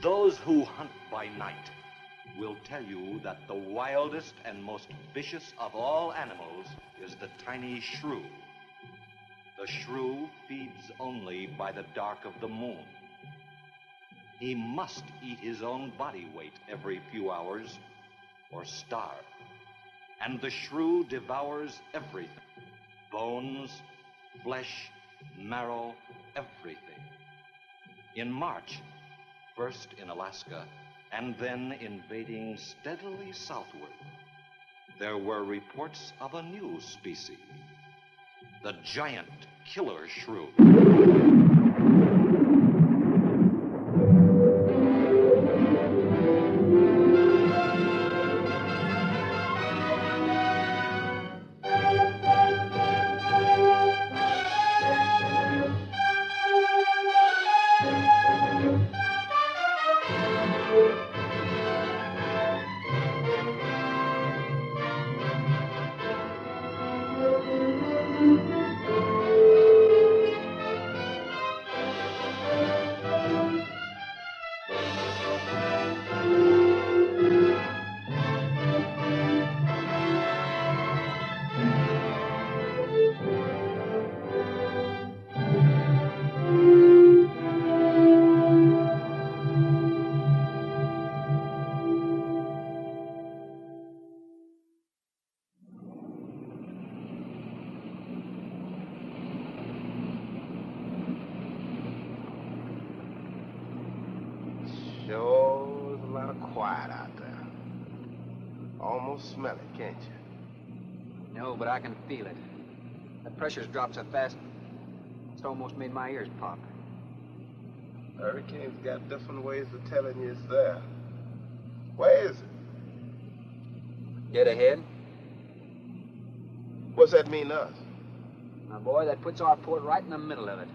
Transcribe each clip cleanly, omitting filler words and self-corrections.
Those who hunt by night will tell you that the wildest and most vicious of all animals is the tiny shrew. The shrew feeds only by the dark of the moon. He must eat his own body weight every few hours or starve. And the shrew devours everything. Bones, flesh, marrow, everything. In March, first in Alaska, and then invading steadily southward, there were reports of a new species, the giant killer shrew. Sure is a lot of quiet out there. Almost smell it, can't you? No, but I can feel it. That pressure's dropped so fast, it's almost made my ears pop. Hurricane's got different ways of telling you it's there. Where is it? Dead ahead. What's that mean to us? My boy, that puts our port right in the middle of it.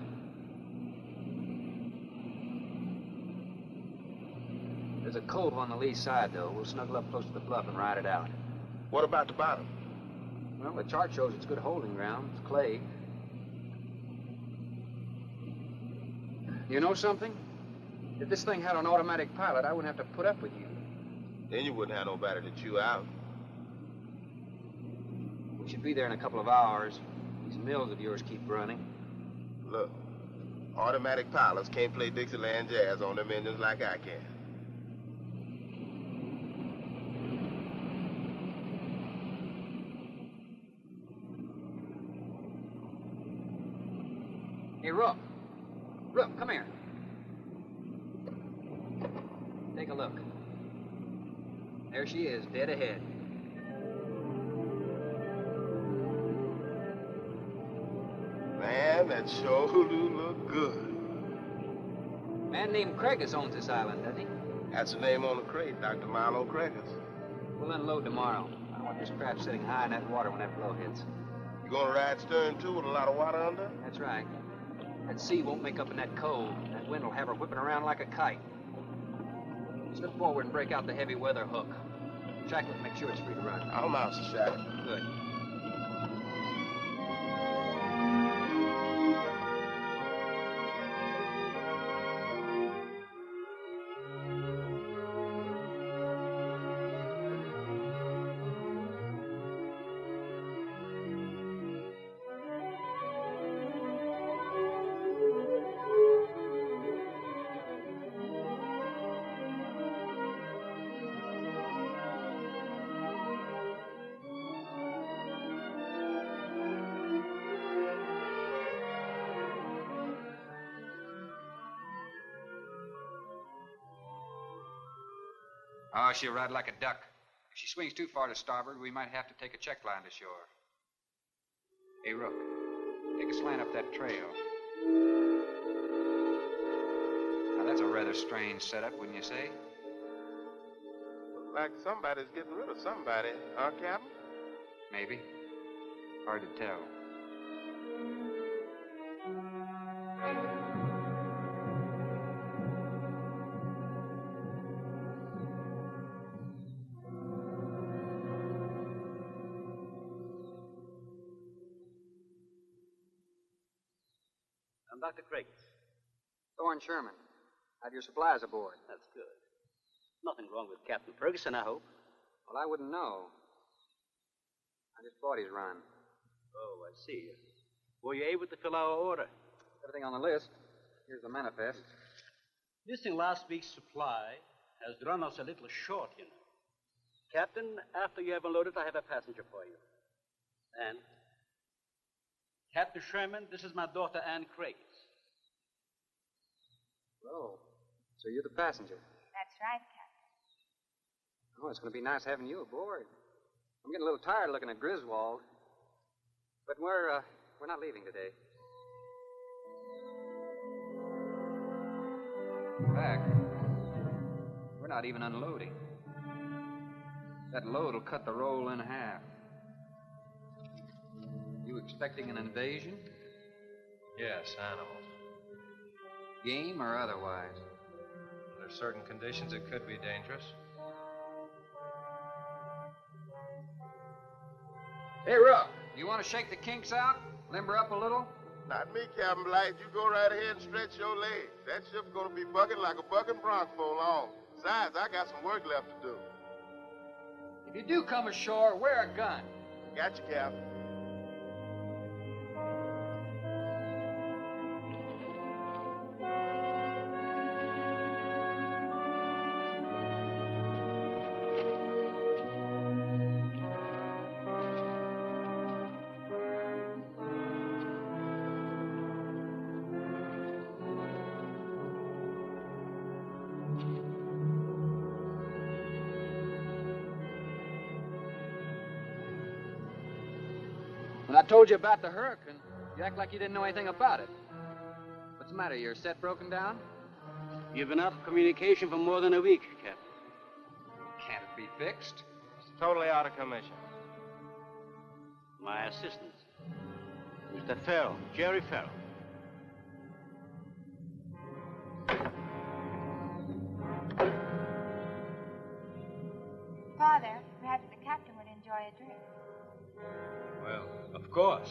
There's a cove on the lee side, though. We'll snuggle up close to the bluff and ride it out. What about the bottom? Well, the chart shows it's good holding ground. It's clay. You know something? If this thing had an automatic pilot, I wouldn't have to put up with you. Then you wouldn't have nobody to chew out. We should be there in a couple of hours. These mills of yours keep running. Look, automatic pilots can't play Dixieland jazz on them engines like I can. Hey, Rook. Rook, come here. Take a look. There she is, dead ahead. Man, that sure do look good. A man named Craigus owns this island, doesn't he? That's the name on the crate, Dr. Milo Craigus. We'll unload tomorrow. I don't want this craft sitting high in that water when that blow hits. You gonna ride stern, too, with a lot of water under? That's right. That sea won't make up in that cove. That wind will have her whipping around like a kite. Slip forward and break out the heavy weather hook. Shackle it, make sure it's free to run. I'll mouse the shackle. Good. Oh, she'll ride like a duck. If she swings too far to starboard, we might have to take a check line to shore. Hey, Rook, take a slant up that trail. Now, that's a rather strange setup, wouldn't you say? Like somebody's getting rid of somebody, huh, Captain? Maybe. Hard to tell. I'm Dr. Craigus. Thorne Sherman. Have your supplies aboard. That's good. Nothing wrong with Captain Ferguson, I hope. Well, I wouldn't know. I just bought his run. Oh, I see. Were you able to fill our order? Everything on the list. Here's the manifest. Missing last week's supply has run us a little short, you know. Captain, after you have unloaded, I have a passenger for you. Anne? Captain Sherman, this is my daughter, Anne Craig. Oh, so you're the passenger. That's right, Captain. Oh, it's going to be nice having you aboard. I'm getting a little tired looking at Griswold. But we're not leaving today. In fact, we're not even unloading. That load will cut the roll in half. You expecting an invasion? Yes, animals. Game or otherwise? Under certain conditions, it could be dangerous. Hey, Ruck, you want to shake the kinks out? Limber up a little? Not me, Captain Blight. You go right ahead and stretch your legs. That ship's gonna be bucking like a bucking bronc for long. Besides, I got some work left to do. If you do come ashore, wear a gun. Got you, Captain. When I told you about the hurricane, you act like you didn't know anything about it. What's the matter? Your set broken down? You've been out of communication for more than a week, Captain. Can't it be fixed? It's totally out of commission. My assistant, Mr. Farrell, Jerry Farrell. Father, perhaps the captain would enjoy a drink. Well, of course.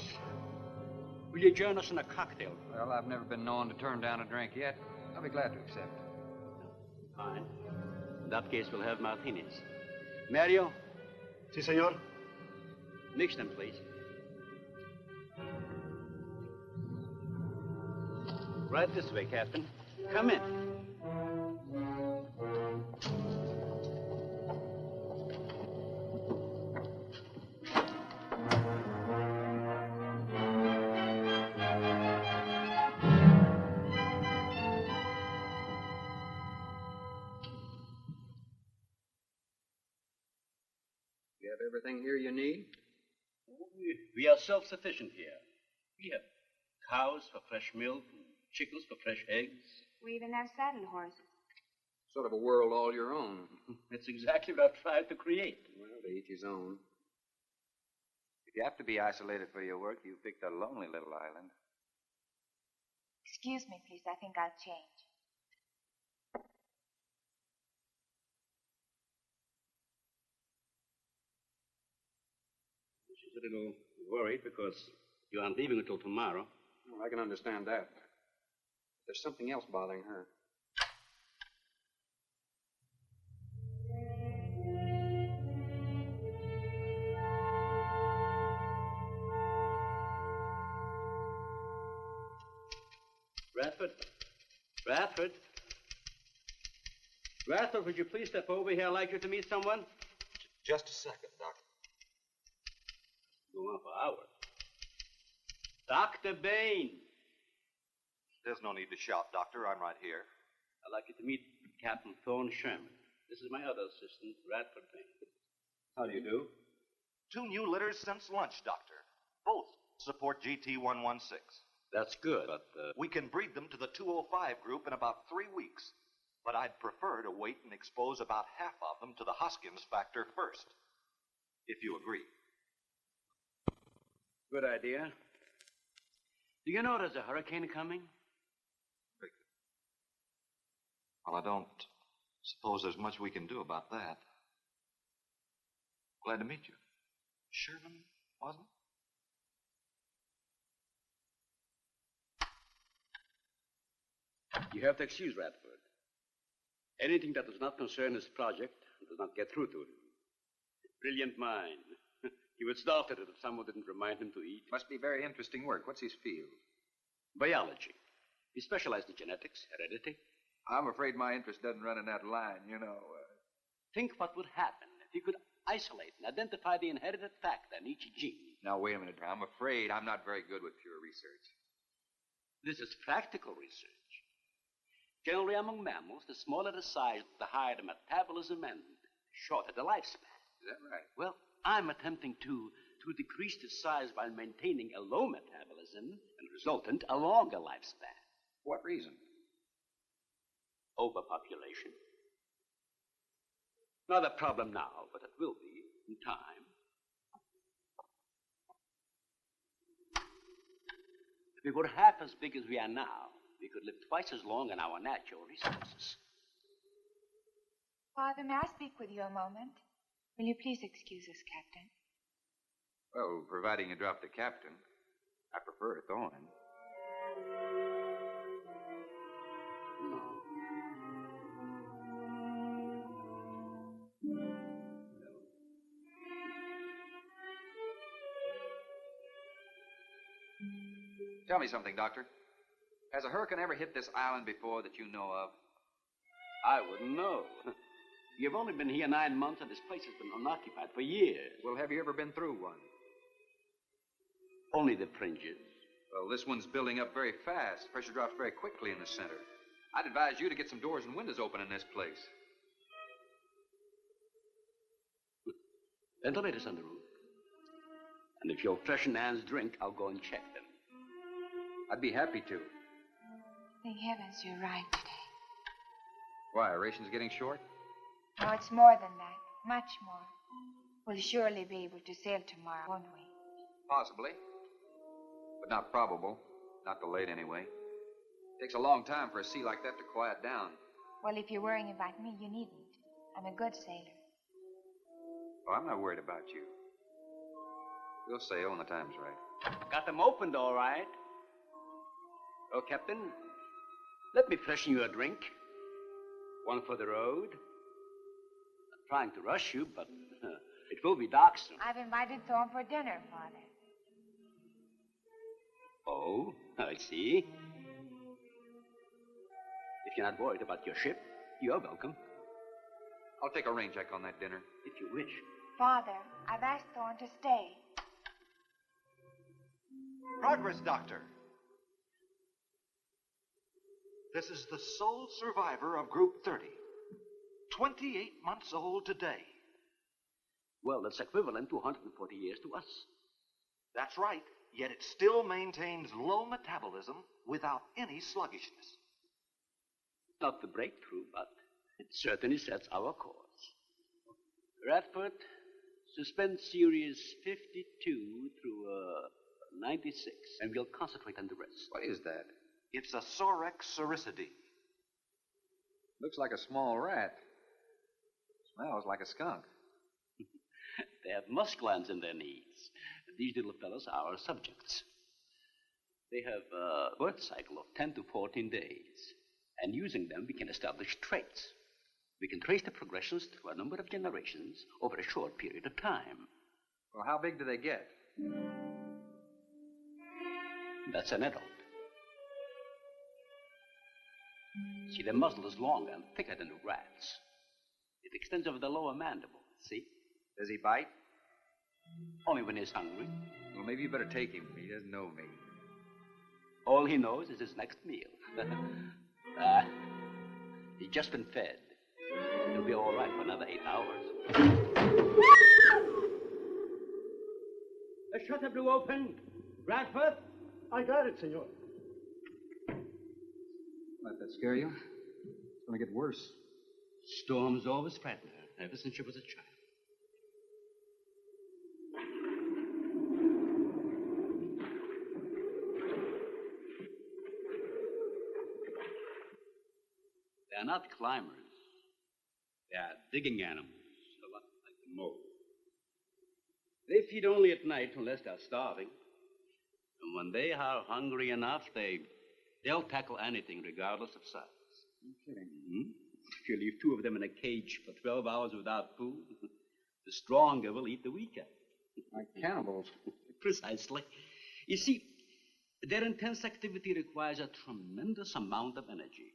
Will you join us in a cocktail? Well, I've never been known to turn down a drink yet. I'll be glad to accept. Fine. In that case, we'll have martinis. Mario, Si, senor. mix them, please. Right this way, Captain. Come in. You have everything here you need? We are self-sufficient here. We have cows for fresh milk, and chickens for fresh eggs. We even have saddle horses. Sort of a world all your own. That's exactly what I've tried to create. Well, to each his own. If you have to be isolated for your work, you picked a lonely little island. Excuse me, please. I think I'll change. She's a little worried because you aren't leaving until tomorrow. Well, I can understand that. There's something else bothering her. Bradford? Bradford? Bradford, would you please step over here? I'd like you to meet someone. Just a second, Doctor. Go on for hours. Dr. Bain. There's no need to shout, Doctor. I'm right here. I'd like you to meet Captain Thorne Sherman. This is my other assistant, Bradford Bain. How do you do? 2 new litters since lunch, Doctor. Both support GT116. That's good, but, We can breed them to the 205 group in about 3 weeks. But I'd prefer to wait and expose about half of them to the Hoskins factor first. If you agree. Good idea. Do you know there's a hurricane coming? Well, I don't suppose there's much we can do about that. Glad to meet you. Sherman, wasn't it? You have to excuse Radford. Anything that does not concern his project does not get through to him. Brilliant mind. He would start at it if someone didn't remind him to eat. Must be very interesting work. What's his field? Biology. He specialized in genetics, heredity. I'm afraid my interest doesn't run in that line, you know. Think what would happen if he could isolate and identify the inherited factor in each gene. Now, wait a minute. I'm afraid I'm not very good with pure research. This is practical research. Generally, among mammals, the smaller the size, the higher the metabolism and shorter the lifespan. Is that right? Well, I'm attempting to decrease the size by maintaining a low metabolism and resultant a longer lifespan. What reason? Overpopulation. Not a problem now, but it will be in time. If we were half as big as we are now, we could live twice as long on our natural resources. Father, may I speak with you a moment? Will you please excuse us, Captain? Well, providing you drop the captain. I prefer a Thorne. No. Tell me something, Doctor. Has a hurricane ever hit this island before that you know of? I wouldn't know. You've only been here 9 months, and this place has been unoccupied for years. Well, have you ever been through one? Only the fringes. Well, this one's building up very fast. Pressure drops very quickly in the center. I'd advise you to get some doors and windows open in this place. Ventilators on the roof. And if you'll freshen Anne's drink, I'll go and check them. I'd be happy to. Thank heavens you're right today. Why, are rations getting short? No, it's more than that. Much more. We'll surely be able to sail tomorrow, won't we? Possibly. But not probable. Not till late, anyway. It takes a long time for a sea like that to quiet down. Well, if you're worrying about me, you needn't. I'm a good sailor. Oh, I'm not worried about you. We'll sail when the time's right. Got them opened, all right. Oh, Captain, let me freshen you a drink. One for the road. I'm trying to rush you, but it will be dark soon. I've invited Thorne for dinner, Father. Oh, I see. If you're not worried about your ship, you're welcome. I'll take a rain check on that dinner. If you wish. Father, I've asked Thorne to stay. Progress, Doctor. This is the sole survivor of Group 30. 28 months old today. Well, that's equivalent to 140 years to us. That's right, yet it still maintains low metabolism without any sluggishness. Not the breakthrough, but it certainly sets our course. Radford, suspend series 52 through 96, and we'll concentrate on the rest. What is that? It's a Sorex cericidae. Looks like a small rat. Smells like a skunk. They have musk glands in their knees. These little fellows are our subjects. They have a birth cycle of 10 to 14 days. And using them, we can establish traits. We can trace the progressions through a number of generations over a short period of time. Well, how big do they get? That's an adult. See, their muzzle is longer and thicker than a rat's. It extends over the lower mandible, see? Does he bite? Only when he's hungry. Well, maybe you better take him. He doesn't know me. All he knows is his next meal. He's just been fed. He'll be all right for another 8 hours. The shutter blew open. Bradford? I got it, senor. Let that scare you? It's going to get worse. Storms always frighten her, ever since she was a child. They're not climbers. They are digging animals, a lot like the mole. They feed only at night unless they're starving. And when they are hungry enough, they'll tackle anything regardless of size. No kidding. Mm-hmm. If you leave 2 of them in a cage for 12 hours without food, the stronger will eat the weaker. Like cannibals. Precisely. You see, their intense activity requires a tremendous amount of energy.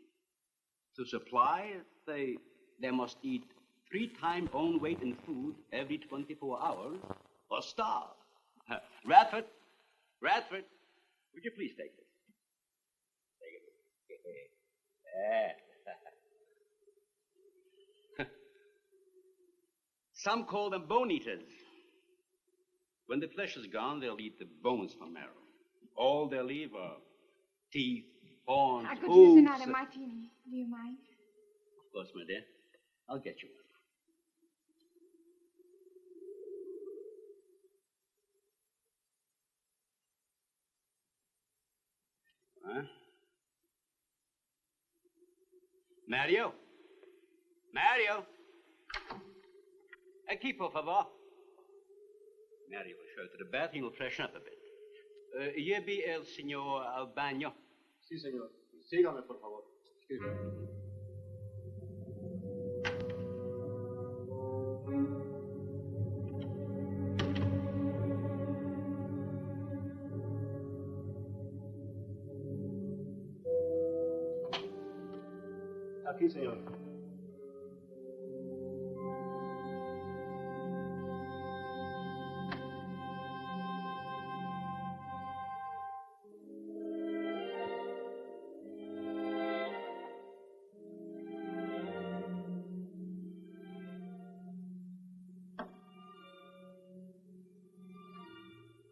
To supply it, they must eat 3 times own weight in food every 24 hours or starve. Radford, would you please take this? Take it. Some call them bone eaters. When the flesh is gone, they'll eat the bones for marrow. All they'll leave are teeth, horns, I could hooves. use another martini. Do you mind? Of course, my dear. I'll get you one. Huh? Mario? Aquí, por favor. Mario will show to the bath. He'll freshen up a bit. Here be el señor al baño. Sí, señor. Sígame, por favor. Excuse me. Aquí, señor.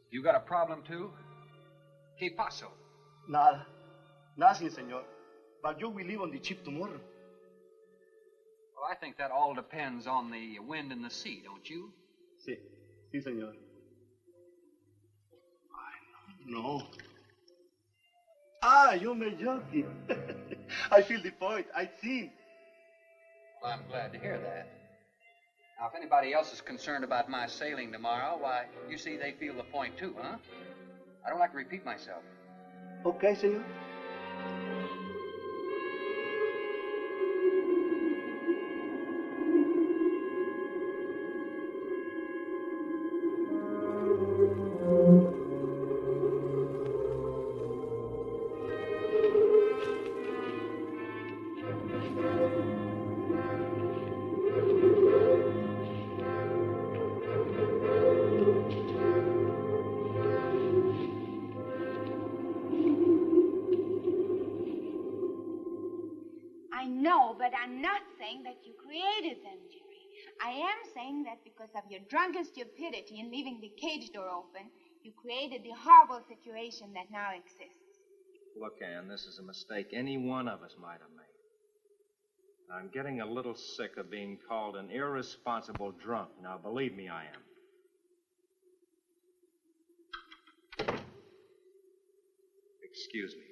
You got a problem, too? ¿Qué pasó? Nada. Nothing, señor. But you will leave on the ship tomorrow. Well, I think that all depends on the wind and the sea, don't you? Sí. Sí, señor. No. You may joking. I feel the point. I think. Well, I'm glad to hear that. Now, if anybody else is concerned about my sailing tomorrow, why, you see, they feel the point, too, huh? I don't like to repeat myself. Okay, señor. But I'm not saying that you created them, Jerry. I am saying that because of your drunken stupidity in leaving the cage door open, you created the horrible situation that now exists. Look, Ann, this is a mistake any one of us might have made. I'm getting a little sick of being called an irresponsible drunk. Now, believe me, I am. Excuse me.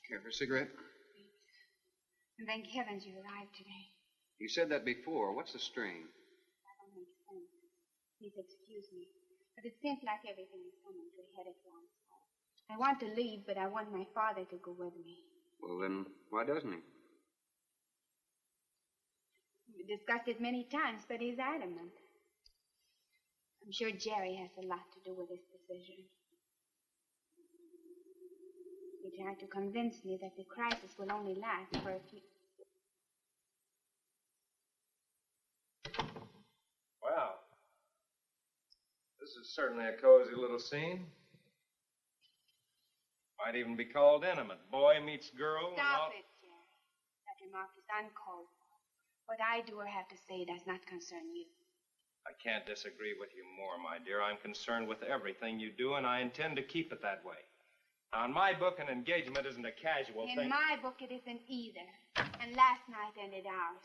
Care for a cigarette? And thank heavens you arrived today. You said that before. What's the strain? That don't make sense. Please excuse me. But it seems like everything is coming to a head at once. I want to leave, but I want my father to go with me. Well, then, why doesn't he? We discussed it many times, but he's adamant. I'm sure Jerry has a lot to do with this decision. He tried to convince me that the crisis will only last for a few... Well, this is certainly a cozy little scene. Might even be called intimate. Boy meets girl. Stop it, Jerry. That remark is uncalled for. What I do or have to say does not concern you. I can't disagree with you more, my dear. I'm concerned with everything you do, and I intend to keep it that way. Now, in my book, an engagement isn't a casual thing. In my book, it isn't either. And last night ended ours.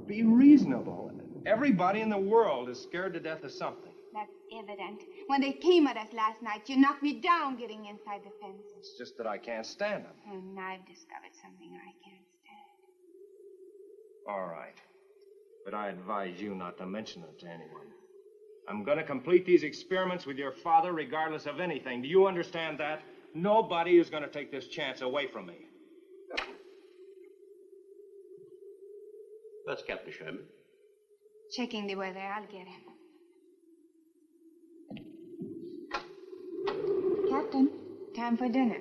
Be reasonable. Everybody in the world is scared to death of something. That's evident. When they came at us last night, you knocked me down getting inside the fence. It's just that I can't stand them. And I've discovered something I can't stand. All right. But I advise you not to mention it to anyone. I'm going to complete these experiments with your father regardless of anything. Do you understand that? Nobody is going to take this chance away from me. Where's Captain Sherman? Checking the weather. I'll get him. Captain, time for dinner.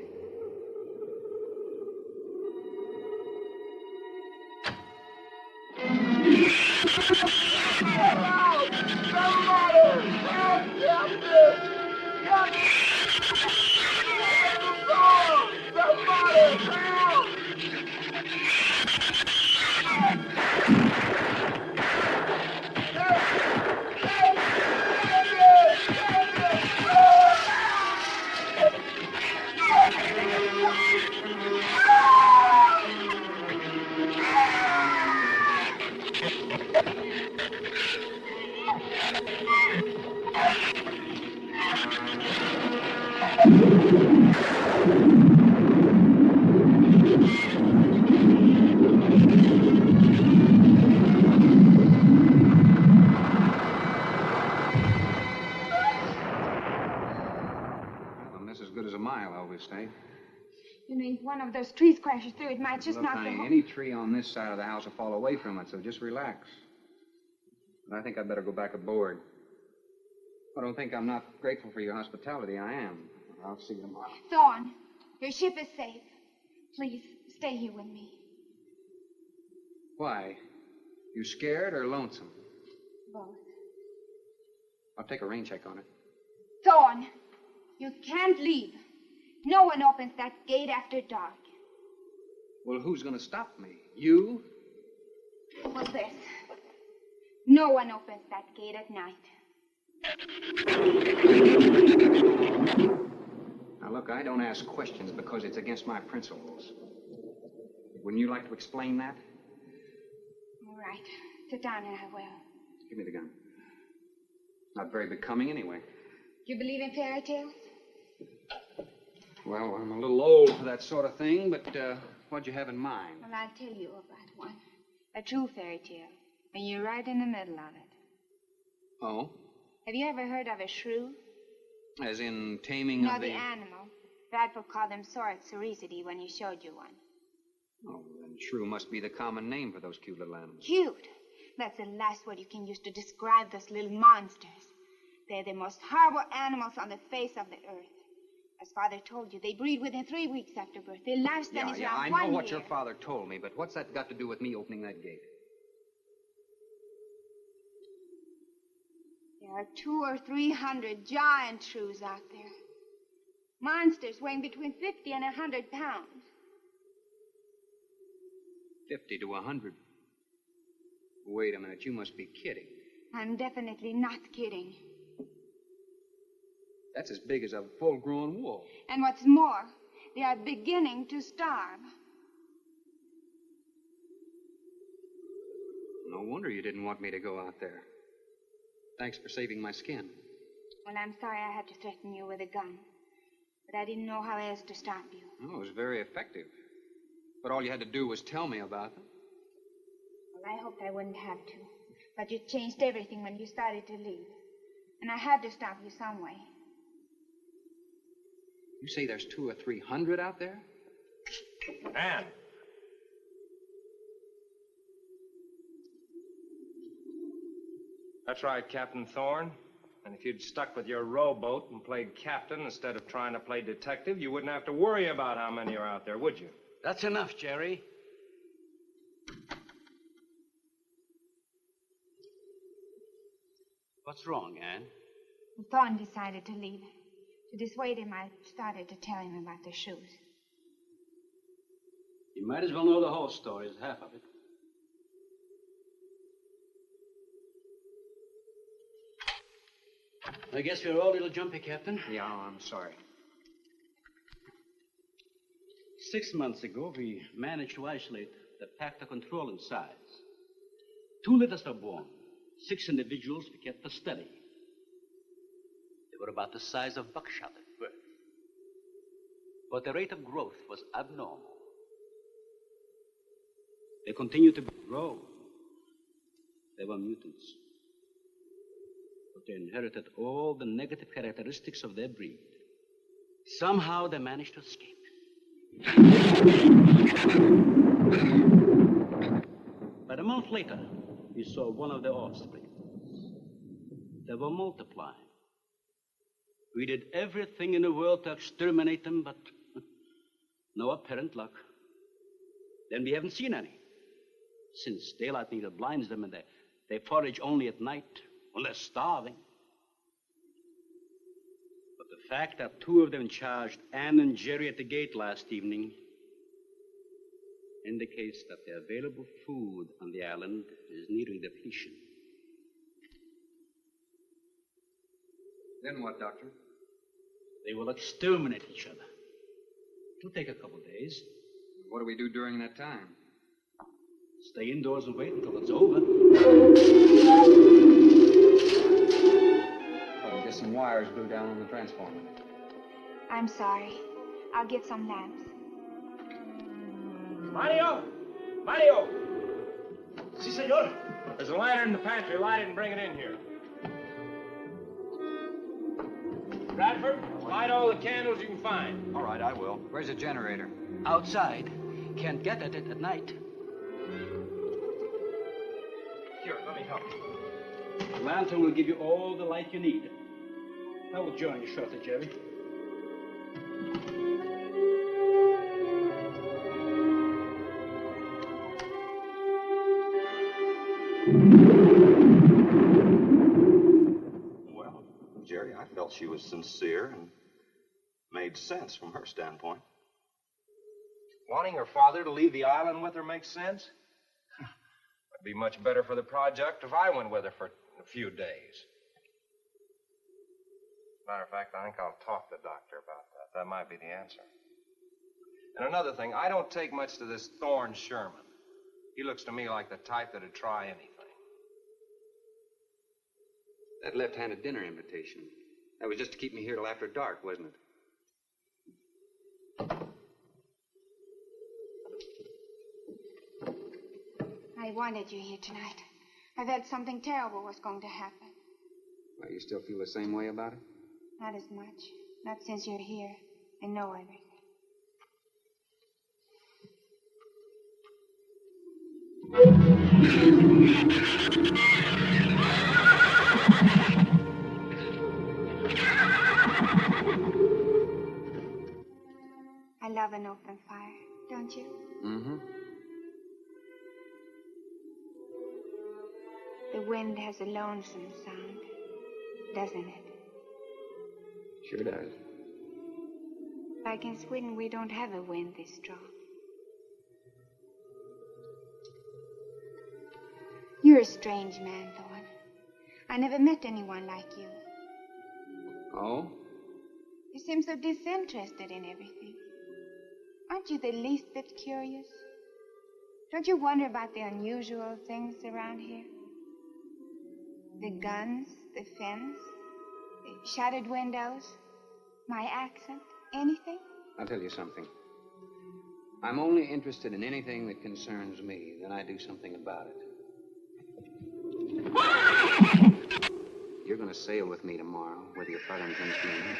You know, if one of those trees crashes through, it might just Look, knock the honey, whole... any tree on this side of the house will fall away from it, so just relax. But I think I'd better go back aboard. I don't think I'm not grateful for your hospitality. I am. I'll see you tomorrow. Thorne, your ship is safe. Please, stay here with me. Why? You scared or lonesome? Both. I'll take a rain check on it. Thorne, you can't leave. No one opens that gate after dark. Well, who's going to stop me? You? Well, this. No one opens that gate at night. Now, look, I don't ask questions because it's against my principles. Wouldn't you like to explain that? All right. Sit down and I will. Give me the gun. Not very becoming anyway. Do you believe in fairy tales? Well, I'm a little old for that sort of thing, but what'd you have in mind? Well, I'll tell you about one. A true fairy tale. And you're right in the middle of it. Oh? Have you ever heard of a shrew? As in taming No, of the animal. Bradford called them Soricity when he showed you one. Oh, then shrew must be the common name for those cute little animals. Cute. That's the last word you can use to describe those little monsters. They're the most horrible animals on the face of the earth. As Father told you, they breed within 3 weeks after birth. Their lifespan is around 1 year. I know what your father told me, but what's that got to do with me opening that gate? There are 200 or 300 giant shrews out there. Monsters weighing between 50 and 100 pounds. 50 to 100. Wait a minute, you must be kidding. I'm definitely not kidding. That's as big as a full-grown wolf. And what's more, they are beginning to starve. No wonder you didn't want me to go out there. Thanks for saving my skin. Well, I'm sorry I had to threaten you with a gun. But I didn't know how else to stop you. Oh, it was very effective. But all you had to do was tell me about them. Well, I hoped I wouldn't have to. But you changed everything when you started to leave. And I had to stop you some way. You say there's 200 or 300 out there? Anne. That's right, Captain Thorne. And if you'd stuck with your rowboat and played captain instead of trying to play detective, you wouldn't have to worry about how many are out there, would you? That's enough, Jerry. What's wrong, Anne? Thorne decided to leave. To dissuade him, I started to tell him about the shoes. You might as well know the whole story as half of it. I guess we're all a little jumpy, Captain. Yeah, I'm sorry. 6 months ago, we managed to isolate the pack to control in size. 2 litters were born. 6 individuals we kept for study. They were about the size of buckshot at birth. But the rate of growth was abnormal. They continued to grow. They were mutants. But they inherited all the negative characteristics of their breed. Somehow they managed to escape. But a month later, we saw one of their offspring. They were multiplying. We did everything in the world to exterminate them, but no apparent luck. Then we haven't seen any. Since daylight neither blinds them and they forage only at night when they're starving. But the fact that 2 of them charged Anne and Jerry at the gate last evening indicates that the available food on the island is nearing depletion. Then what, Doctor? They will exterminate each other. It'll take a couple days. What do we do during that time? Stay indoors and wait until it's over. Oh, just some wires blew down on the transformer. I'm sorry. I'll get some lamps. Mario! Mario! Si, senor. There's a lantern in the pantry. Light it and bring it in here. Bradford, light all the candles you can find. All right, I will. Where's the generator? Outside. Can't get at it at night. Here, let me help you. The lantern will give you all the light you need. I will join you shortly, Jerry. Well, Jerry, I felt she was sincere and made sense from her standpoint. Wanting her father to leave the island with her makes sense? It'd be much better for the project if I went with her for a few days. Matter of fact, I think I'll talk to the doctor about that. That might be the answer. And another thing, I don't take much to this Thorne Sherman. He looks to me like the type that'd try anything. That left-handed dinner invitation. That was just to keep me here till after dark, wasn't it? I wanted you here tonight. I felt something terrible was going to happen. Well, you still feel the same way about it? Not as much. Not since you're here. I know everything. I love an open fire, don't you? Mm-hmm. The wind has a lonesome sound, doesn't it? Sure does. Like in Sweden, we don't have a wind this strong. You're a strange man, Thorne. I never met anyone like you. Oh? You seem so disinterested in everything. Aren't you the least bit curious? Don't you wonder about the unusual things around here? The guns, the fence, the shattered windows, my accent, anything? I'll tell you something. I'm only interested in anything that concerns me. Then I do something about it. You're going to sail with me tomorrow, whether your father intends to or not.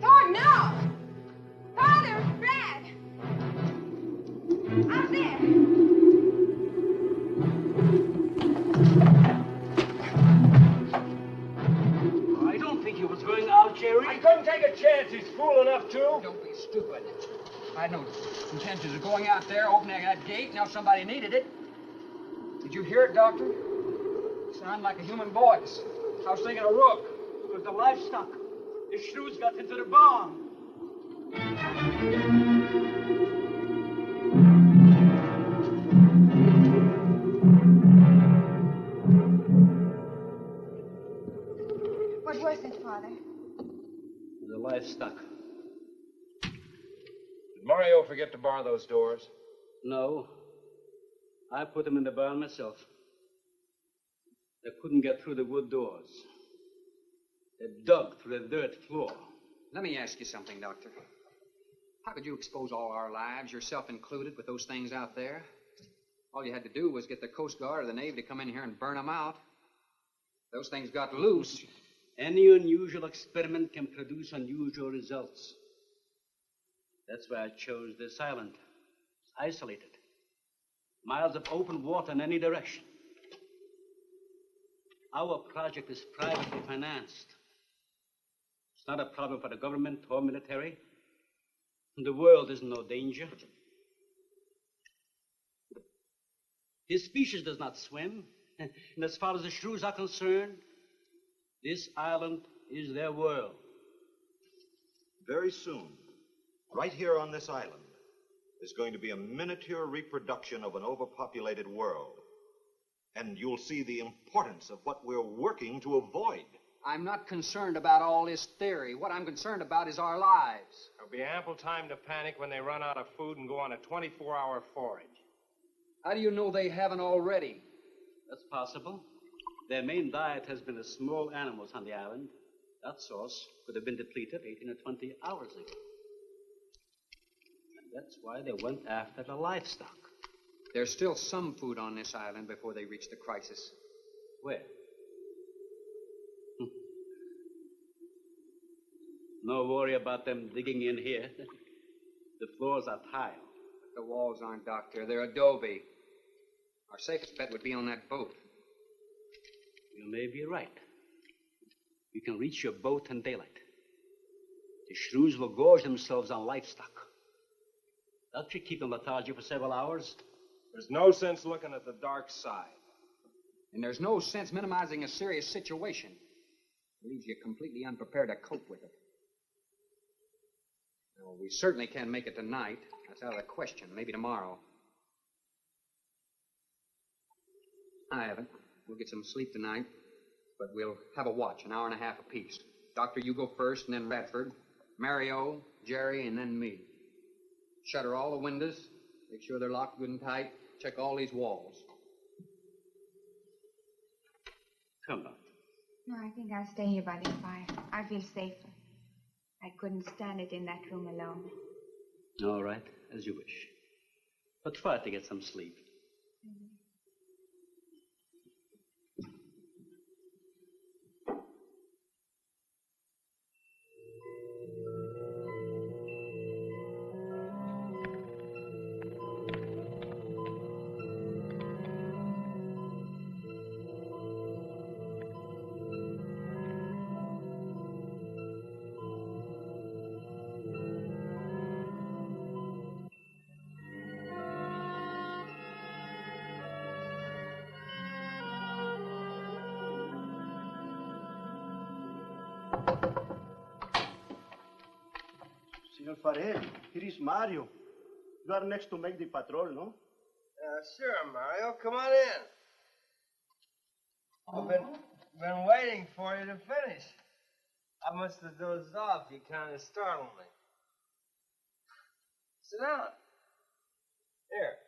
Thorne, no! Father, Brad! Good. I had no intentions of going out there, opening that gate, now somebody needed it. Did you hear it, Doctor? It sounded like a human voice. I was thinking of Rook. It was the livestock. The Shrews got into the barn. What was it, Father? The livestock. Did Mario forget to bar those doors? No. I put them in the barn myself. They couldn't get through the wood doors. They dug through the dirt floor. Let me ask you something, Doctor. How could you expose all our lives, yourself included, with those things out there? All you had to do was get the Coast Guard or the Navy to come in here and burn them out. Those things got loose. Any unusual experiment can produce unusual results. That's why I chose this island. It's isolated. Miles of open water in any direction. Our project is privately financed. It's not a problem for the government or military. The world is in no danger. This species does not swim. And as far as the Shrews are concerned, this island is their world. Very soon, right here on this island, is going to be a miniature reproduction of an overpopulated world. And you'll see the importance of what we're working to avoid. I'm not concerned about all this theory. What I'm concerned about is our lives. There'll be ample time to panic when they run out of food and go on a 24-hour forage. How do you know they haven't already? That's possible. Their main diet has been the small animals on the island. That source could have been depleted 18 or 20 hours ago. And that's why they went after the livestock. There's still some food on this island before they reach the crisis. Where? No worry about them digging in here. The floors are tile. But the walls aren't, Doctor. They're adobe. Our safest bet would be on that boat. You may be right. You can reach your boat in daylight. The Shrews will gorge themselves on livestock. That should keep them lethargic for several hours. There's no sense looking at the dark side. And there's no sense minimizing a serious situation. It leaves you completely unprepared to cope with it. Well, we certainly can't make it tonight. That's out of the question. Maybe tomorrow. I haven't. We'll get some sleep tonight, but we'll have a watch, an hour and a half apiece. Doctor, you go first, and then Radford, Mario, Jerry, and then me. Shutter all the windows, make sure they're locked good and tight, check all these walls. Come on. No, I think I'll stay here by the fire. I feel safer. I couldn't stand it in that room alone. All right, as you wish. But try to get some sleep. Senor Farel, here is Mario. You are next to make the patrol, no? Sure, Mario. Come on in. I've been waiting for you to finish. I must have dozed off. You kind of startled me. Sit down. Here.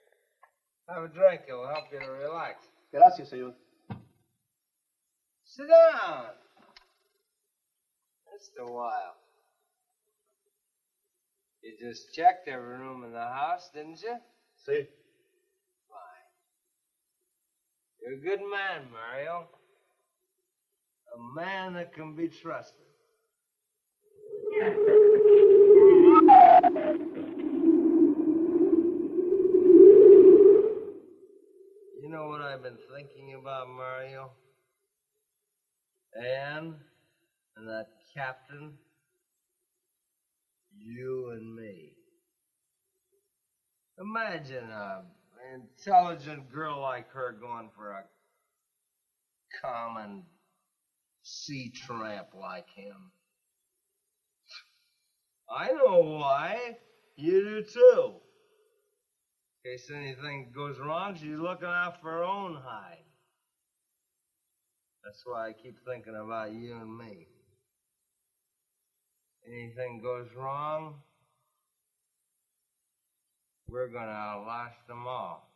Have a drink. It'll help you to relax. Gracias, señor. Sit down. Just a while. You just checked every room in the house, didn't you? Sí. Fine. You're a good man, Mario. A man that can be trusted. You know what I've been thinking about, Mario? Anne and that captain. You and me. Imagine an intelligent girl like her going for a common sea tramp like him. I know why. You do too. In case anything goes wrong, she's looking out for her own hide. That's why I keep thinking about you and me. Anything goes wrong, we're gonna outlast them all.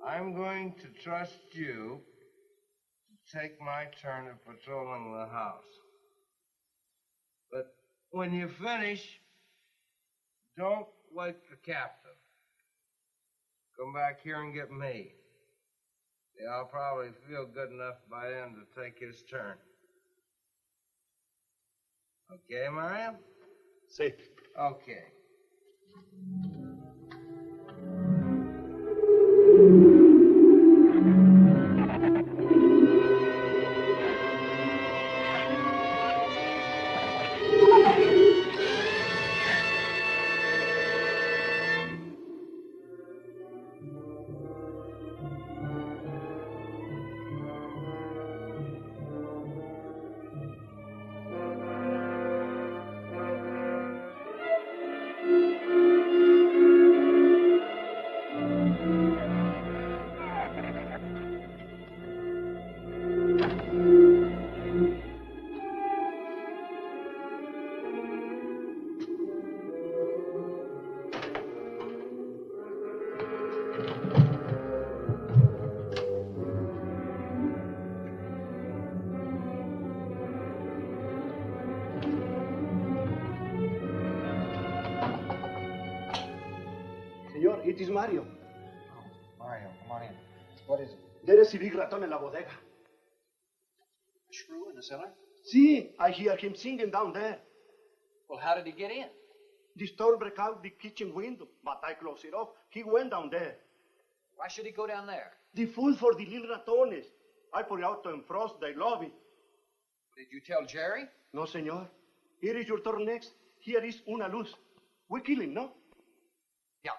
I'm going to trust you to take my turn of patrolling the house. But when you finish, don't wake the captain. Come back here and get me. See, I'll probably feel good enough by then to take his turn. Okay, Mario? Sí. Okay. Señor, it is Mario. Oh, Mario, come on in. What is it? There is a big raton in la bodega. A shrew in the cellar? See, I hear him singing down there. Well, how did he get in? The store break out the kitchen window, but I close it off. He went down there. Why should he go down there? The food for the little ratones. I put it out to frost. They love it. Did you tell Jerry? No, senor. Here is your turn next. Here is una luz. We kill him, no? Yeah.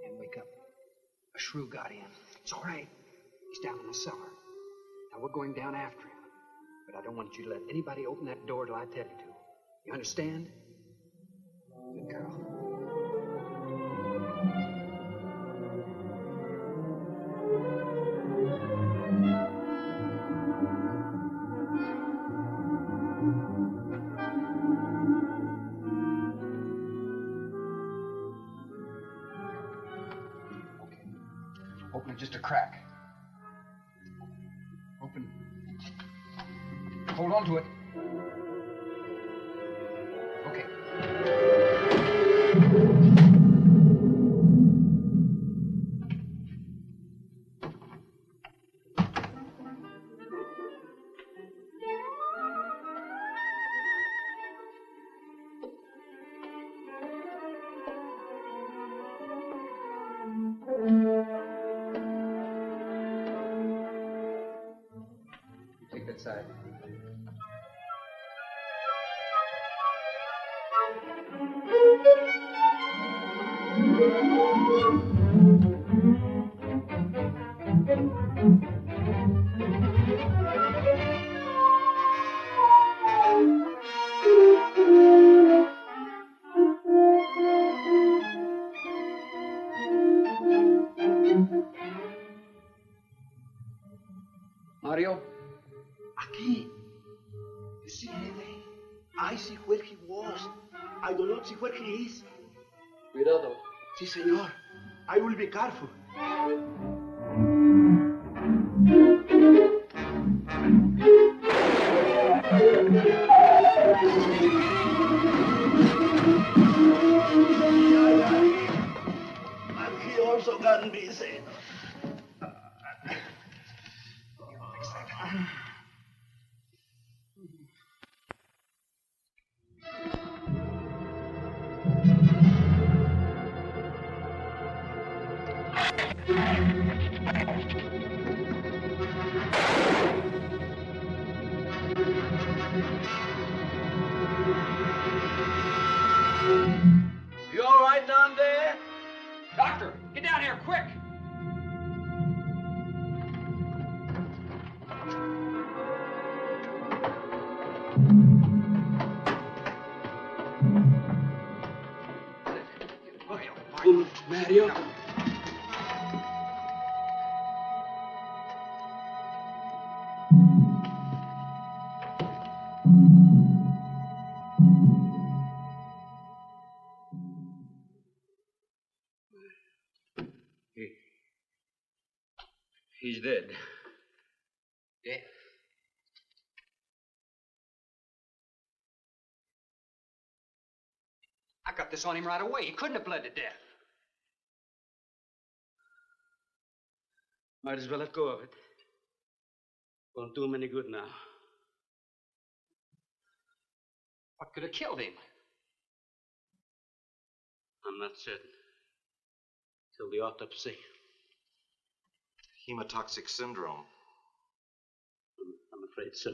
And wake up. A shrew got in. It's all right. He's down in the cellar. Now we're going down after him. But I don't want you to let anybody open that door till I tell you to. You understand? Good girl. Okay. Open it just a crack. Open. Hold on to it. Okay. Take that side. Mario? Aquí. You see, Jefe? I see where he was. I do not see where he is. Cuidado. Sí, senor. I will be careful. shouldn't be saying. You all right down there? Doctor, get down here, quick! Mario? He's dead. Dead? I got this on him right away. He couldn't have bled to death. Might as well let go of it. Won't do him any good now. What could have killed him? I'm not certain. Till the autopsy. Hemotoxic syndrome. I'm afraid so.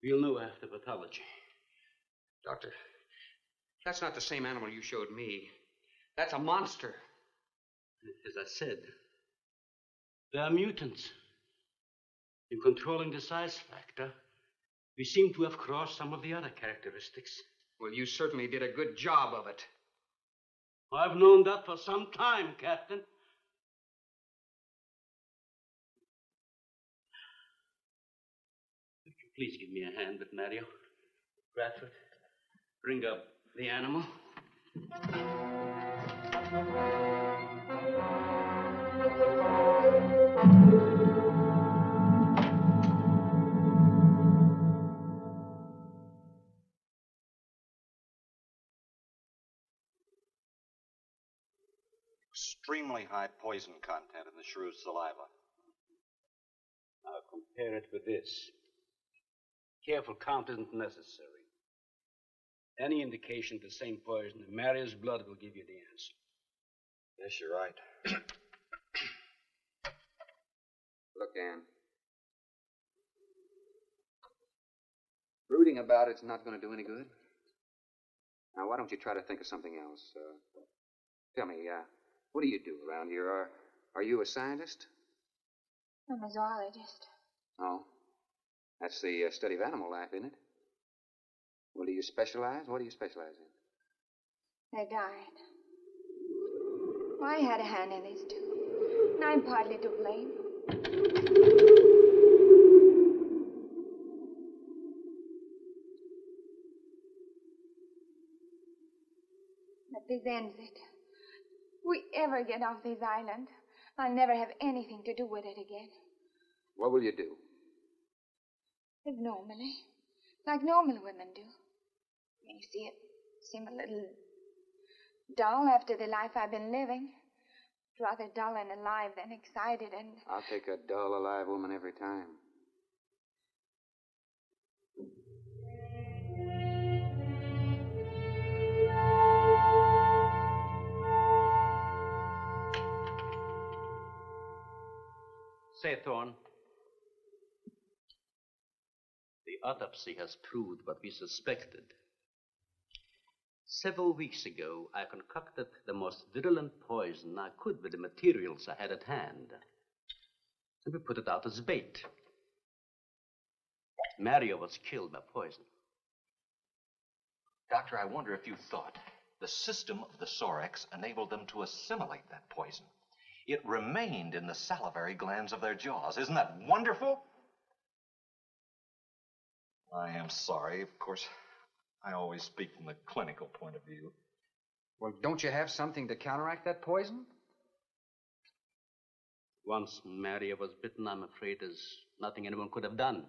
We'll know after pathology. Doctor, that's not the same animal you showed me. That's a monster. As I said, they are mutants. In controlling the size factor, we seem to have crossed some of the other characteristics. Well, you certainly did a good job of it. I've known that for some time, Captain. Would you please give me a hand with Mario? Bradford, bring up the animal. Extremely high poison content in the Shrews' saliva. Now compare it with this. Careful count isn't necessary. Any indication of the same poison in Mario's blood will give you the answer. Yes, you're right. Look, Ann. Brooding about it's not going to do any good. Now, why don't you try to think of something else? Tell me, what do you do around here? Are you a scientist? I'm a zoologist. Oh. That's the study of animal life, isn't it? Well, do you specialize? What do you specialize in? They died. Well, I had a hand in this, too. And I'm partly to blame. But this ends it. If we ever get off this island, I'll never have anything to do with it again. What will you do? Live normally. Like normal women do. You see, it seemed a little dull after the life I've been living. Rather dull and alive than excited and... I'll take a dull, alive woman every time. Say, Thorne, the autopsy has proved what we suspected. Several weeks ago, I concocted the most virulent poison I could with the materials I had at hand. And we put it out as bait. Mario was killed by poison. Doctor, I wonder if you thought the system of the Sorex enabled them to assimilate that poison. It remained in the salivary glands of their jaws. Isn't that wonderful? I am sorry. Of course, I always speak from the clinical point of view. Well, don't you have something to counteract that poison? Once Mario was bitten, I'm afraid there's nothing anyone could have done.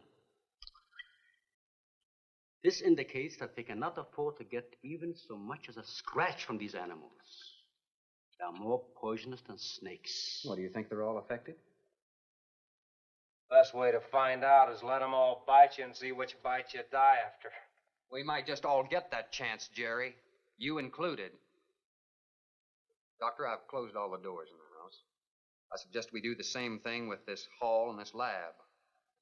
This indicates that they cannot afford to get even so much as a scratch from these animals. They're more poisonous than snakes. What, do you think they're all affected? Best way to find out is let them all bite you and see which bite you die after. We might just all get that chance, Jerry. You included. Doctor, I've closed all the doors in the house. I suggest we do the same thing with this hall and this lab.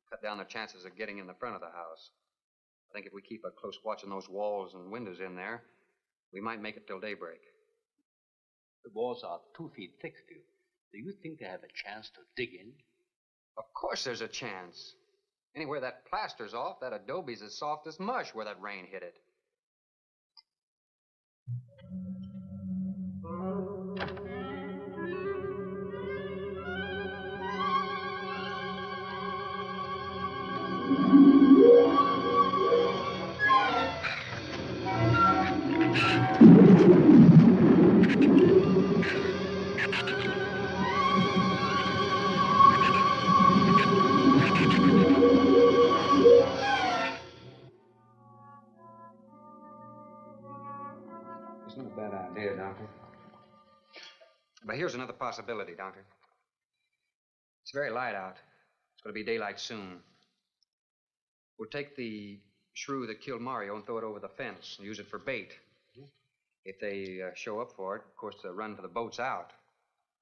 Cut down the chances of getting in the front of the house. I think if we keep a close watch on those walls and windows in there, we might make it till daybreak. The walls are 2 feet thick, Phil. Do you think they have a chance to dig in? Of course there's a chance. Anywhere that plaster's off, that adobe's as soft as mush where that rain hit it. It's not a bad idea, Doctor. But here's another possibility, Doctor. It's very light out. It's going to be daylight soon. We'll take the shrew that killed Mario and throw it over the fence and use it for bait. If they show up for it, of course, they'll run for the boats out.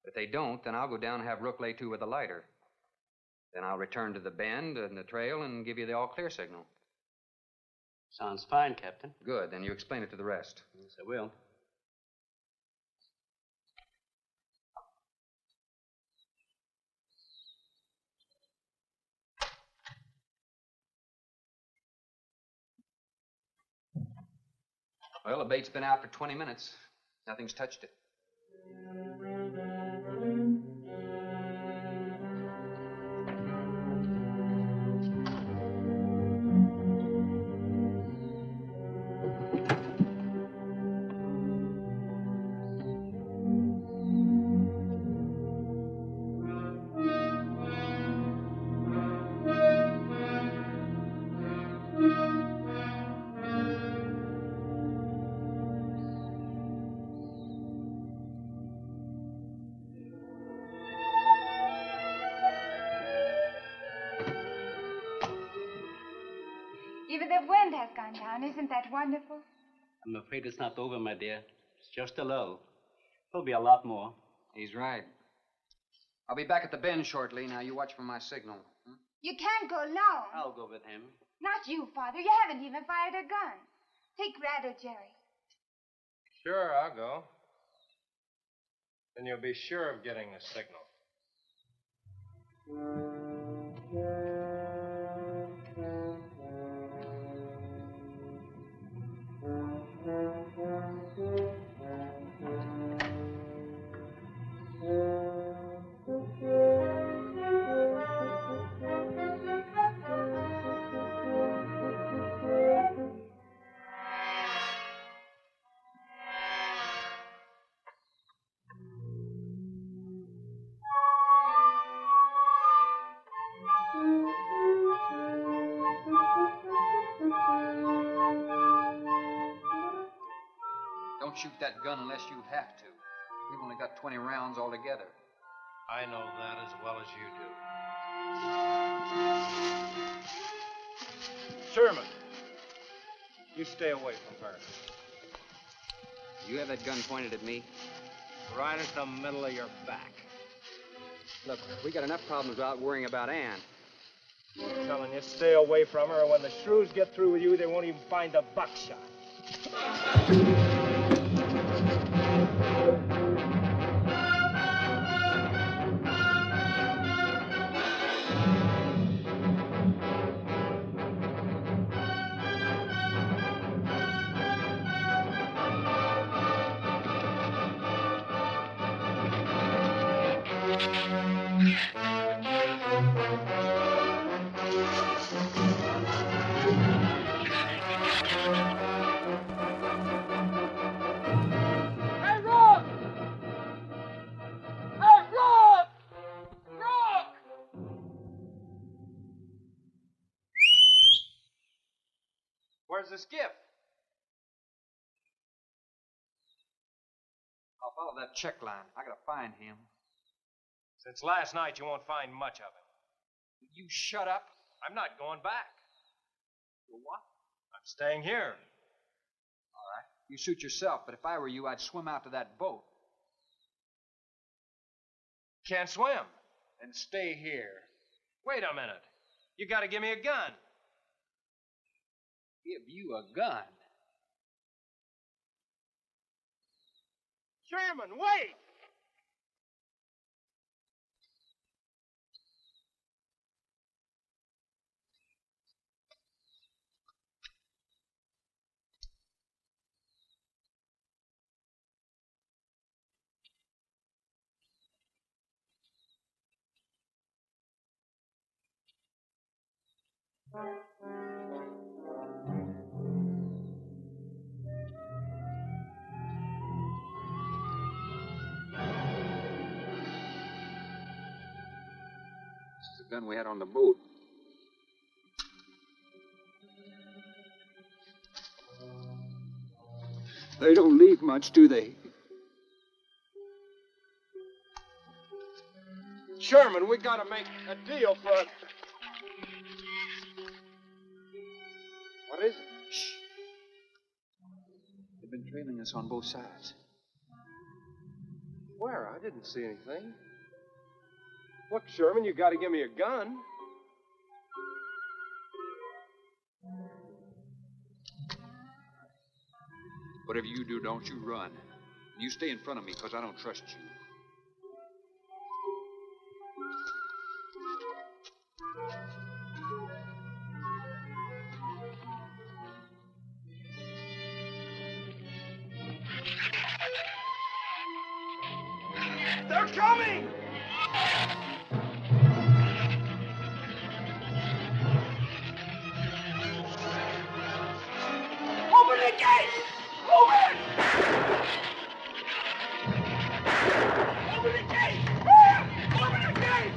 If they don't, then I'll go down and have Rook lay to with a lighter. Then I'll return to the bend and the trail and give you the all-clear signal. Sounds fine, Captain. Good. Then you explain it to the rest. Yes, I will. Well, the bait's been out for 20 minutes. Nothing's touched it. Even the wind has gone down. Isn't that wonderful? I'm afraid it's not over, my dear. It's just a lull. There'll be a lot more. He's right. I'll be back at the bend shortly. Now, you watch for my signal. You can't go alone. I'll go with him. Not you, Father. You haven't even fired a gun. Take Red or Jerry. Sure, I'll go. Then you'll be sure of getting a signal. Don't shoot that gun unless you have to. We've only got 20 rounds altogether. I know that as well as you do. Sherman, you stay away from her. You have that gun pointed at me? Right at the middle of your back. Look, we got enough problems without worrying about Ann. I'm telling you, stay away from her, or when the Shrews get through with you, they won't even find the buckshot. Where's the skiff? I'll follow that check line. I gotta find him. Since last night, you won't find much of him. Will you shut up? I'm not going back. Well, what? I'm staying here. All right. You suit yourself, but if I were you, I'd swim out to that boat. Can't swim. And stay here. Wait a minute. You gotta give me a gun. Give you a gun? Sherman, wait! This is the gun we had on the boat. They don't leave much, do they? Sherman, we gotta make a deal for... What is it? Shh. They've been trailing us on both sides. Where? I didn't see anything. Look, Sherman, you gotta give me a gun. Whatever you do, don't you run. You stay in front of me, because I don't trust you. They're coming! Open the gate! Open! Open the gate! Open the gate!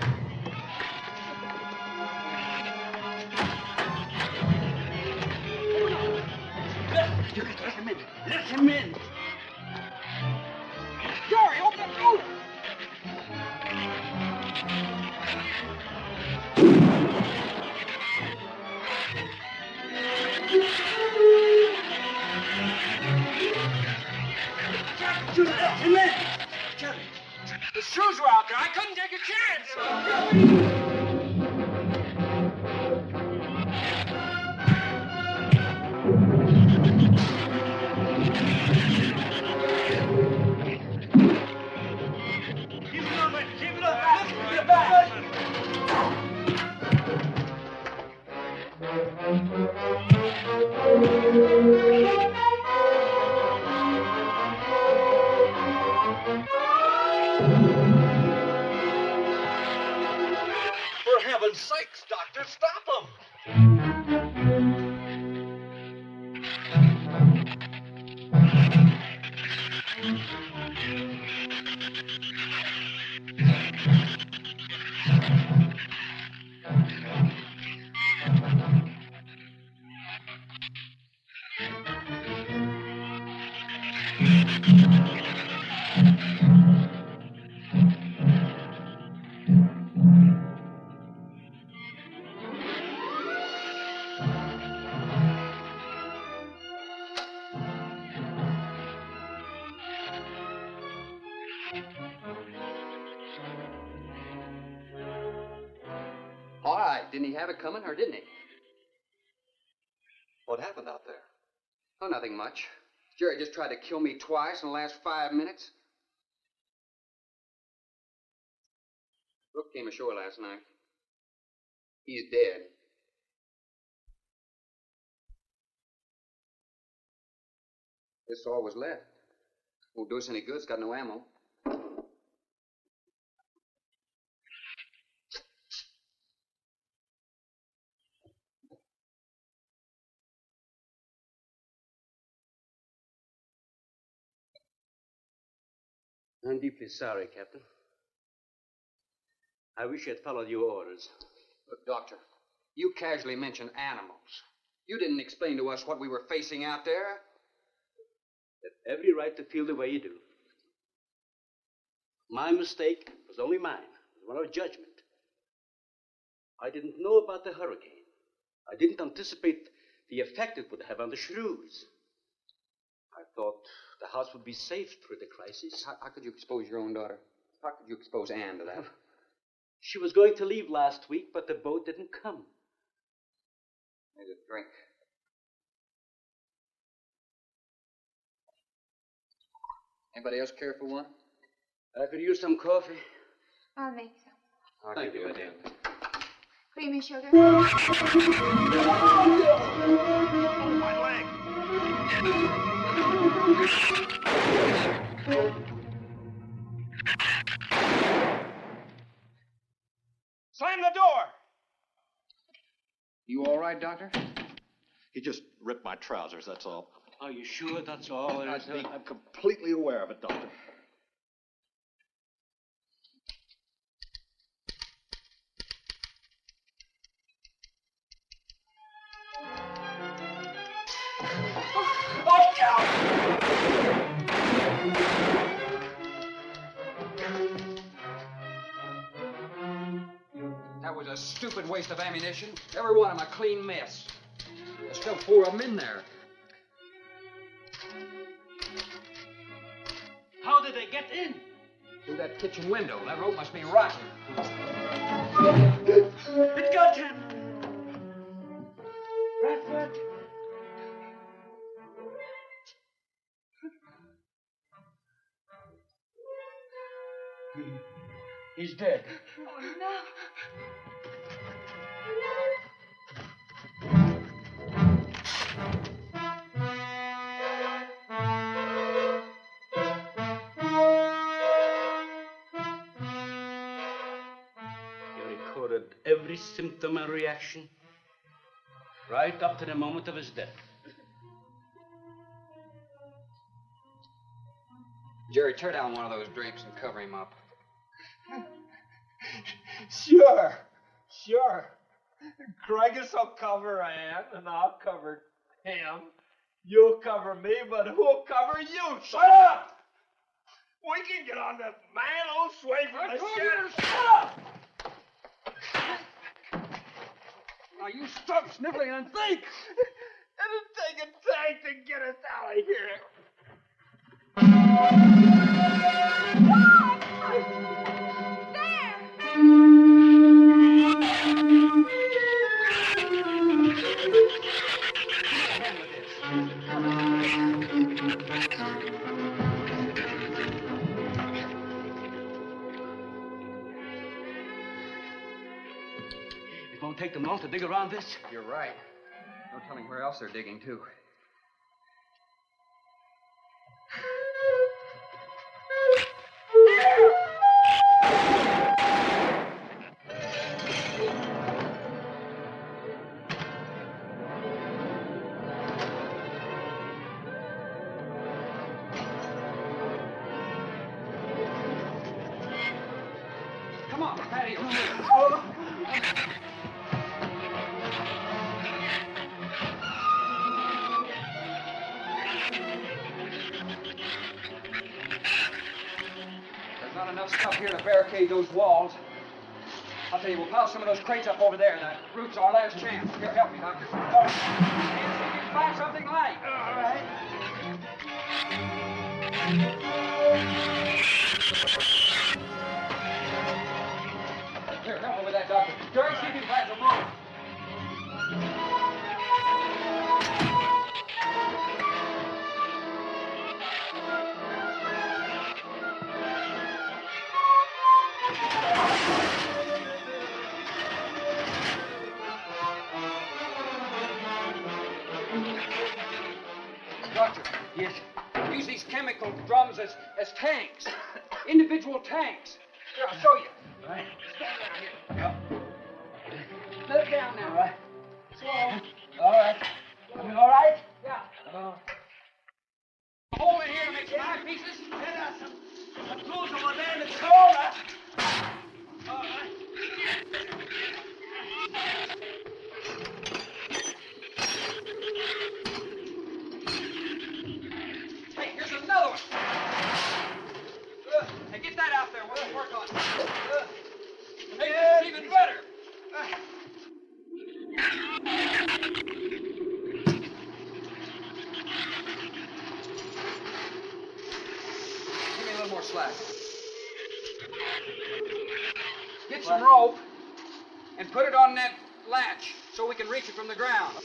You can let him in. Let him in. Jerry, open the door! You let him in. Jerry. The Shrews were out there. I couldn't take a chance. Keep it up, man. Keep it up. Get back. For heaven's sakes, Doctor, stop them! All right. Didn't he have it coming, or didn't he? What happened out there? Oh, nothing much. Jerry just tried to kill me twice in the last 5 minutes. Brooke came ashore last night. He's dead. This all was left. Won't do us any good. It's got no ammo. I'm deeply sorry, Captain. I wish I had followed your orders. Look, Doctor, you casually mentioned animals. You didn't explain to us what we were facing out there. You have every right to feel the way you do. My mistake was only mine. It was one of judgment. I didn't know about the hurricane. I didn't anticipate the effect it would have on the Shrews. I thought the house would be safe through the crisis. How could you expose your own daughter? How could you expose Anne to that? She was going to leave last week, but the boat didn't come. Here's a drink. Anybody else care for one? I could use some coffee. I'll make some. Thank you, madam. Creamy sugar. My leg! Slam the door! You all right, Doctor? He just ripped my trousers, that's all. Are you sure that's all there is? I'm completely aware of it, Doctor. That was a stupid waste of ammunition. Every one of them a clean mess. There's still 4 of them in there. How did they get in? Through that kitchen window. That rope must be rotten. It got him! Radford! He's dead. Oh, no. He recorded every symptom and reaction, right up to the moment of his death. Jerry, tear down one of those drapes and cover him up. Sure. Craigus will cover Ann, and I'll cover him. You'll cover me, but who'll cover you? Shut up! We can get on this man old sway from the shed. Shut up! Now you stop sniffling and think! It'll take a tank to get us out of here. It won't take them long to dig around this. You're right. No telling where else they're digging, too. Come on, Patty. There's not enough stuff here to barricade those walls. I'll tell you, we'll pile some of those crates up over there. The root's our last chance. Here, help me, Doctor. See if you can find something light. All right. Here, help me with that, Doctor. Jerry, see if you can find some more. Doctor. Yes. Use these chemical drums as tanks. Individual tanks. Here, I'll show you. All right. Stand down here. Let it down now. All right. Slow. All right. All right? Yeah. Hold it here to make some eyepieces. Some tools over there in the corner. All right. Hey, here's another one. Hey, get that out there. more slack. Get some rope and put it on that latch so we can reach it from the ground.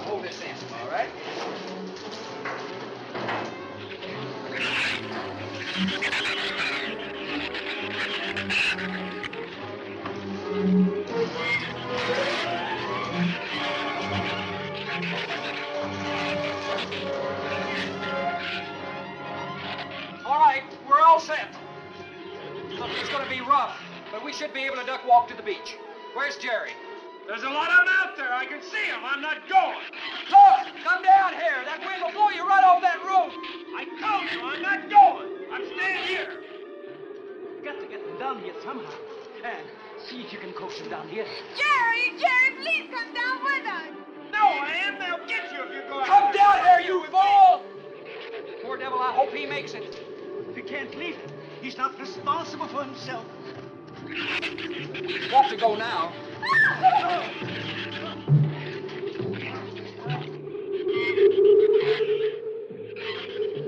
Hold this end, all right? All right, we're all set. Look, it's going to be rough, but we should be able to duck walk to the beach. Where's Jerry? There's a lot of them out there. I can see them. I'm not going. Look, come down here. That wind will blow you right off that roof. I told you I'm not going. I'm staying here. You got to get them down here somehow. And see if you can coax them down here. Jerry, please come down with us. No, Ann, they'll get you if you go out. Come down here, you fool! Poor devil, I hope he makes it. We can't leave him. He's not responsible for himself. Got to go now.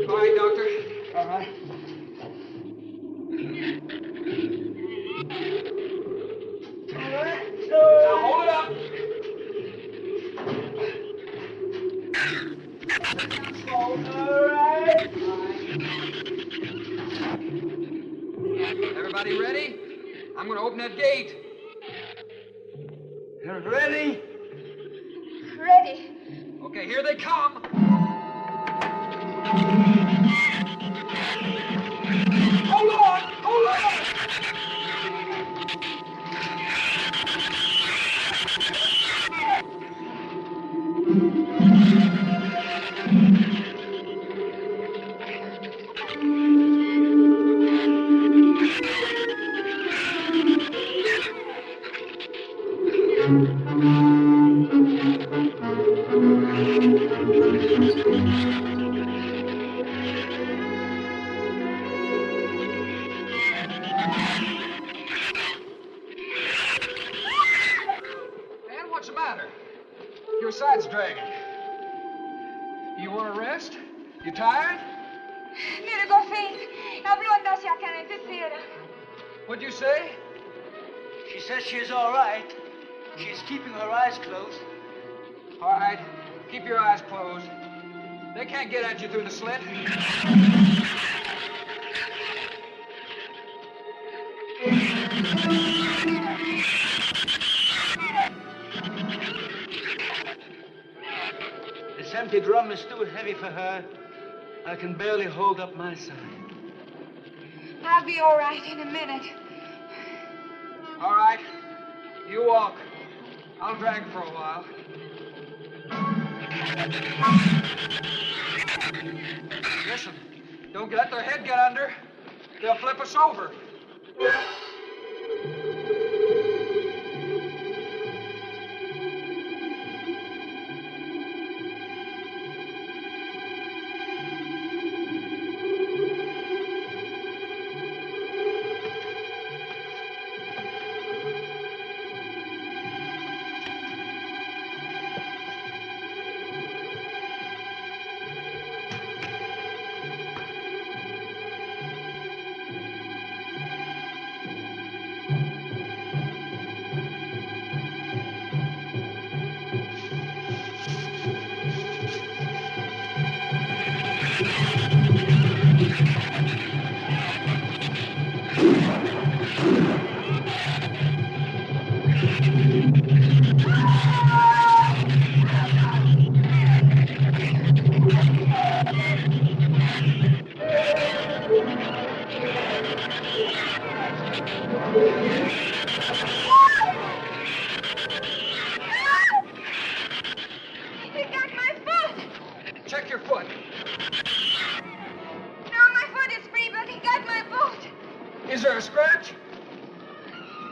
All right, Doctor. All right. Now hold it up. Everybody ready? I'm going to open that gate. Ready? Ready. Okay, here they come. Hold on! Hold on! Man, what's the matter? Your side's dragging. You want to rest? You tired? Mira, go faint. Habló hacia acá en tercera. What'd you say? She says she's all right. She's keeping her eyes closed. All right, keep your eyes closed. They can't get at you through the slit. This empty drum is too heavy for her. I can barely hold up my side. I'll be all right in a minute. All right, you walk. I'll drag for a while. Listen, don't let their head get under. They'll flip us over. No, my foot is free, but he got my boot. Is there a scratch?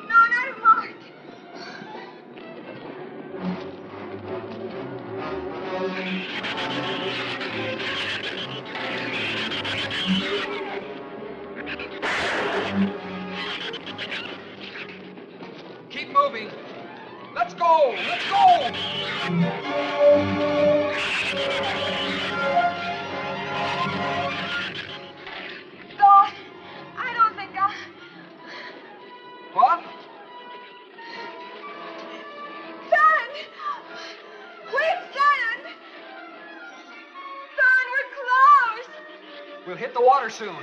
No, not a mark. Keep moving. Let's go! Let's go! God, I don't think I... What? Son! Wait, son! Son, we're close! We'll hit the water soon.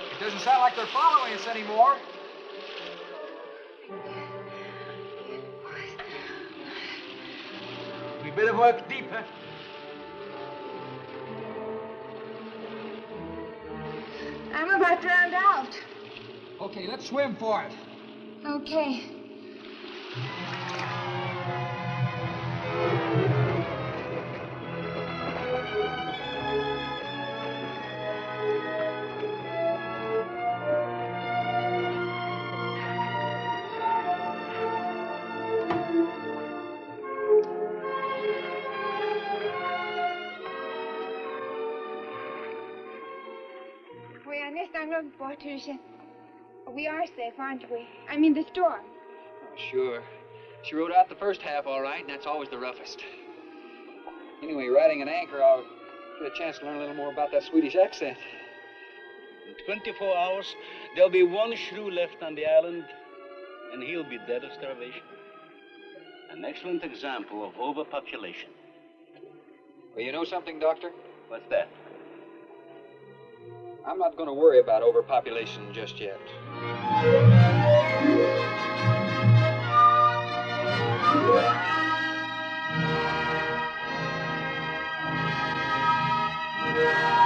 It doesn't sound like they're following us anymore. We better work deeper. I'm about drowned out. Okay, let's swim for it. Okay. We are next on road, Patricia. We are safe, aren't we? I mean, the storm. Sure. She rode out the first half all right, and that's always the roughest. Anyway, riding an anchor, I'll get a chance to learn a little more about that Swedish accent. In 24 hours, there'll be one shrew left on the island, and he'll be dead of starvation. An excellent example of overpopulation. Well, you know something, Doctor? What's that? I'm not going to worry about overpopulation just yet. Yeah.